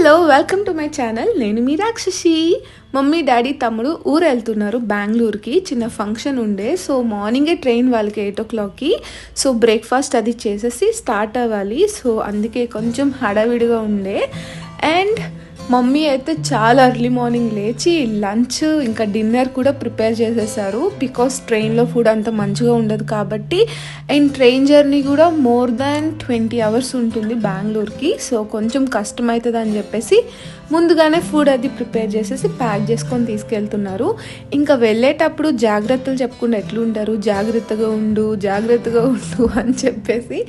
Hello, welcome to my channel. నేను మీ రాక్షసి. Mummy daddy తమ్ముడు ఊరు వెళ్తున్నారు బెంగళూరుకి. చిన్న ఫంక్షన్ ఉండే, సో మార్నింగే ట్రైన్ వాళ్ళకి 8 o'clockకి. సో బ్రేక్ఫాస్ట్ అది చేసేసి స్టార్ట్ అవ్వాలి. సో అందుకే కొంచెం హడావిడిగా ఉండే. అండ్ మమ్మీ అయితే చాలా ఎర్లీ మార్నింగ్ లేచి లంచ్ ఇంకా డిన్నర్ కూడా ప్రిపేర్ చేసేసారు. బికాస్ ట్రైన్లో ఫుడ్ అంత మంచిగా ఉండదు కాబట్టి. అండ్ ట్రైన్ జర్నీ కూడా మోర్ దాన్ 20 hours ఉంటుంది బెంగళూరుకి. సో కొంచెం కష్టం అవుతుంది అని చెప్పేసి ముందుగానే ఫుడ్ అది ప్రిపేర్ చేసేసి ప్యాక్ చేసుకొని తీసుకెళ్తున్నారు. ఇంకా వెళ్ళేటప్పుడు జాగ్రత్తలు చెప్పుకుంటూ ఎట్లుంటారు, జాగ్రత్తగా ఉండు అని చెప్పేసి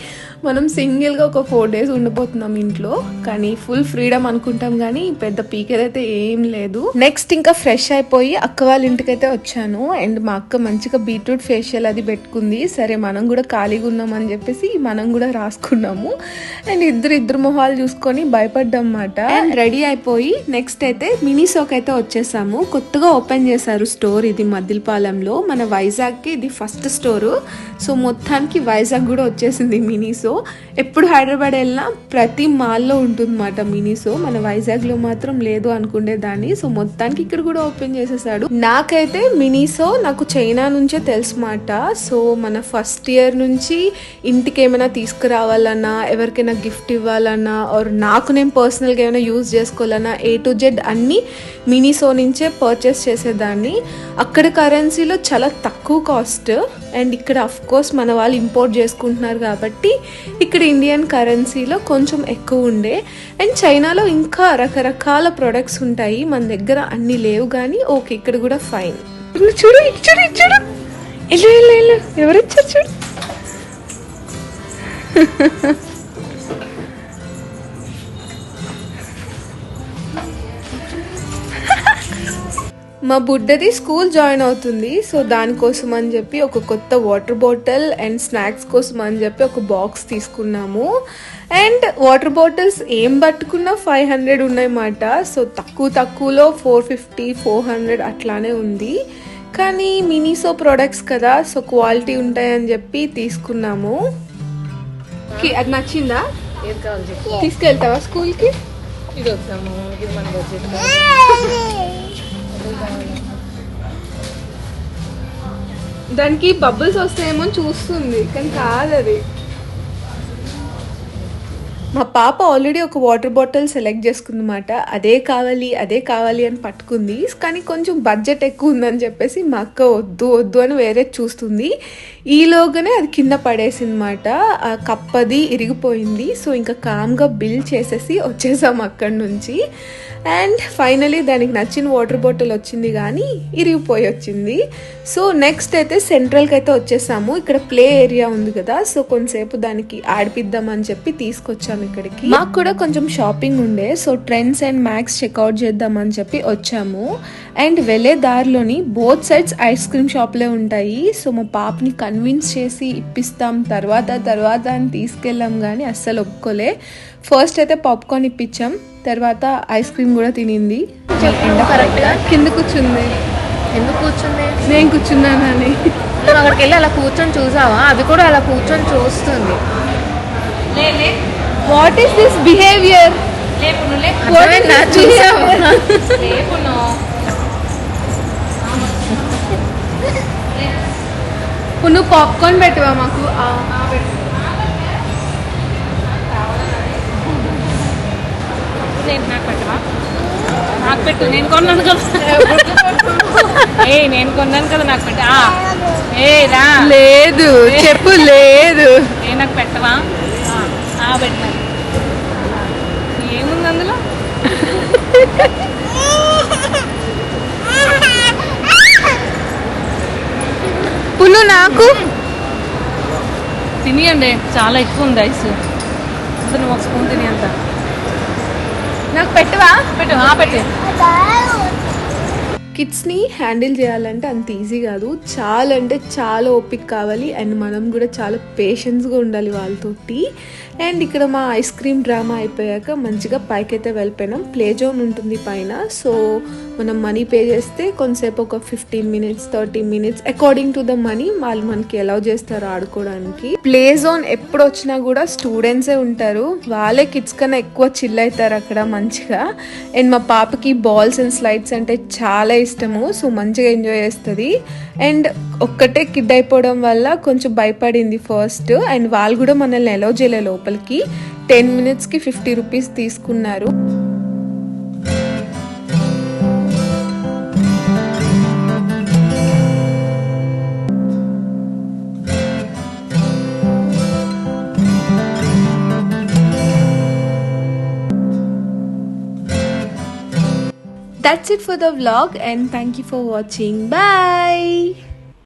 మనం సింగిల్గా ఒక 4 days ఉండిపోతున్నాం ఇంట్లో. కానీ ఫుల్ ఫ్రీడమ్ అనుకుంటాం, కానీ పెద్ద పీకేదైతే ఏం లేదు. నెక్స్ట్ ఇంకా ఫ్రెష్ అయిపోయి అక్క వాళ్ళ ఇంటికైతే వచ్చాను. అండ్ మా అక్క మంచిగా బీట్రూట్ ఫేషియల్ అది పెట్టుకుంది. సరే మనం కూడా ఖాళీగా ఉన్నాం అని చెప్పేసి మనం కూడా రాసుకున్నాము. అండ్ ఇద్దరు మొహాలు చూసుకొని భయపడ్డాం అన్నమాట. అండ్ రెడీ అయిపోయి నెక్స్ట్ అయితే మినీసోకి అయితే వచ్చేసాము. కొత్తగా ఓపెన్ చేశారు స్టోర్. ఇది మద్దిలపాలెంలో, మన వైజాగ్కి ఇది ఫస్ట్ స్టోరు. సో మొత్తానికి వైజాగ్ కూడా వచ్చేసింది మినీసో. ఎప్పుడు హైదరాబాద్ వెళ్ళినా ప్రతి మాల్లో ఉంటుందన్నమాట మినీసో. మన వైజాగ్లో మాత్రం లేదు అనుకునేదాన్ని. సో మొత్తానికి ఇక్కడ కూడా ఓపెన్ చేసేసాడు. నాకైతే మినీసో నాకు చైనా నుంచే తెలుసు మాట. సో మన ఫస్ట్ ఇయర్ నుంచి ఇంటికి ఏమైనా తీసుకురావాలన్నా, ఎవరికైనా గిఫ్ట్ ఇవ్వాలన్నా, ఆర్ నాకు నేను పర్సనల్గా ఏమైనా యూజ్ చేసుకోవాలన్నా A to Z అన్నీ మినీసో నుంచే పర్చేస్ చేసేదాన్ని. అక్కడ కరెన్సీలో చాలా తక్కువ కాస్ట్. అండ్ ఇక్కడ అఫ్ కోర్స్ మన వాళ్ళు ఇంపోర్ట్ చేసుకుంటున్నారు కాబట్టి ఇక్కడ ఇండియన్ కరెన్సీలో కొంచెం ఎక్కువ ఉండే. అండ్ చైనాలో ఇంకా రకరకాల ప్రొడక్ట్స్ ఉంటాయి, మన దగ్గర అన్ని లేవు. కానీ ఓకే, ఇక్కడ కూడా ఫైన్. చూడు ఎవరు వచ్చారు చూడు. మా బుడ్డది స్కూల్ జాయిన్ అవుతుంది. సో దానికోసం అని చెప్పి ఒక కొత్త వాటర్ బాటిల్ అండ్ స్నాక్స్ కోసం అని చెప్పి ఒక బాక్స్ తీసుకున్నాము. అండ్ వాటర్ బాటిల్స్ ఏం పట్టుకున్నా 500 ఉన్నాయన్నమాట. సో తక్కువలో 450, 400 అట్లానే ఉంది. కానీ మినీసో ప్రొడక్ట్స్ కదా, సో క్వాలిటీ ఉంటాయని చెప్పి తీసుకున్నాము. అది నచ్చిందా? తీసుకెళ్తావా స్కూల్కి? దానికి బబుల్స్ వస్తాయేమో చూస్తుంది, కానీ కాదు అది. మా పాప ఆల్రెడీ ఒక వాటర్ బాటిల్ సెలెక్ట్ చేసుకుందన్నమాట. అదే కావాలి అని పట్టుకుంది. కానీ కొంచెం బడ్జెట్ ఎక్కువ ఉందని చెప్పేసి మా అక్క వద్దు అని వేరే చూస్తుంది. ఈలోగానే అది కింద పడేసిందన్నమాట. ఆ కప్పది ఇరిగిపోయింది. సో ఇంకా కామ్గా బిల్ చేసేసి వచ్చేసాం అక్కడి నుంచి. అండ్ ఫైనలీ దానికి నచ్చిన వాటర్ బాటిల్ వచ్చింది, కానీ ఇరిగిపోయి వచ్చింది. సో నెక్స్ట్ అయితే సెంట్రల్కి అయితే వచ్చేసాము. ఇక్కడ ప్లే ఏరియా ఉంది కదా, సో కొంతసేపు దానికి ఆడిపిద్దామని చెప్పి తీసుకొచ్చాము ఇక్కడికి. మాకు కూడా కొంచెం షాపింగ్ ఉండే, so Trends and Max check out చేద్దామని చెప్పి వచ్చాము. అండ్ వెళ్ళే దారిలోని బోత్ సైడ్స్ ఐస్ క్రీమ్ షాప్లే ఉంటాయి. సో మా పాపని కన్విన్స్ చేసి ఇప్పిస్తాం తర్వాత అని తీసుకెళ్ళాం, కానీ అస్సలు ఒప్పుకోలే. ఫస్ట్ అయితే పాప్కార్న్ ఇప్పించాం, తర్వాత ఐస్ క్రీమ్ కూడా తినింది. కరెక్ట్గా కింద కూర్చుంది. ఎందుకు కూర్చుంది? నేను కూర్చున్నానని. నువ్వు అక్కడికి వెళ్ళి అలా కూర్చొని చూసావా? అది కూడా అలా కూర్చొని చూస్తుంది. What is this behaviour? చూసావా? నువ్వు పాప్కార్న్ పెట్టవా మాకు? నాకు పెట్టవా? నాకు పెట్టు, నేను కొన్నాను కదా. నేను కొన్నాను కదా, నాకు పెట్ట. లేదు చెప్పు, లేదు. నాకు పెట్టవా? పెట్టినా. ఏముంది అందులో? పును నాకు తినియండి, చాలా ఎక్కువ ఉంది ఐస్. అసలు నువ్వు ఒక స్పూన్ తిని అంత. నాకు పెట్టవా? పెట్టు. కిడ్స్ని హ్యాండిల్ చేయాలంటే అంత ఈజీ కాదు. చాలా అంటే చాలా ఓపిక కావాలి. అండ్ మనం కూడా చాలా పేషెన్స్గా ఉండాలి వాళ్ళతోటి. అండ్ ఇక్కడ మా ఐస్ క్రీమ్ డ్రామా అయిపోయాక మంచిగా పైకైతే వెళ్ళిపోయినాం. ప్లే జోన్ ఉంటుంది పైన, సో మనం మనీ పే చేస్తే కొంతసేపు ఒక 15 minutes 30 minutes according to the money వాళ్ళు మనకి అలౌ చేస్తారు ఆడుకోవడానికి. ప్లే జోన్ ఎప్పుడు వచ్చినా కూడా స్టూడెంట్సే ఉంటారు, వాళ్ళే కిడ్స్ కన్నా ఎక్కువ చిల్ అవుతారు అక్కడ మంచిగా. అండ్ మా పాపకి బాల్స్ అండ్ స్లైడ్స్ అంటే చాలా ఇష్టము, సో మంచిగా ఎంజాయ్ చేస్తుంది. అండ్ ఒక్కటే కిడ్ అయిపోవడం వల్ల కొంచెం భయపడింది ఫస్ట్. అండ్ వాళ్ళు కూడా మనల్ని అలౌ చేయలే లోపలికి. 10 minutesకి 50 rupees తీసుకున్నారు. That's it for the vlog and thank you for watching. Bye.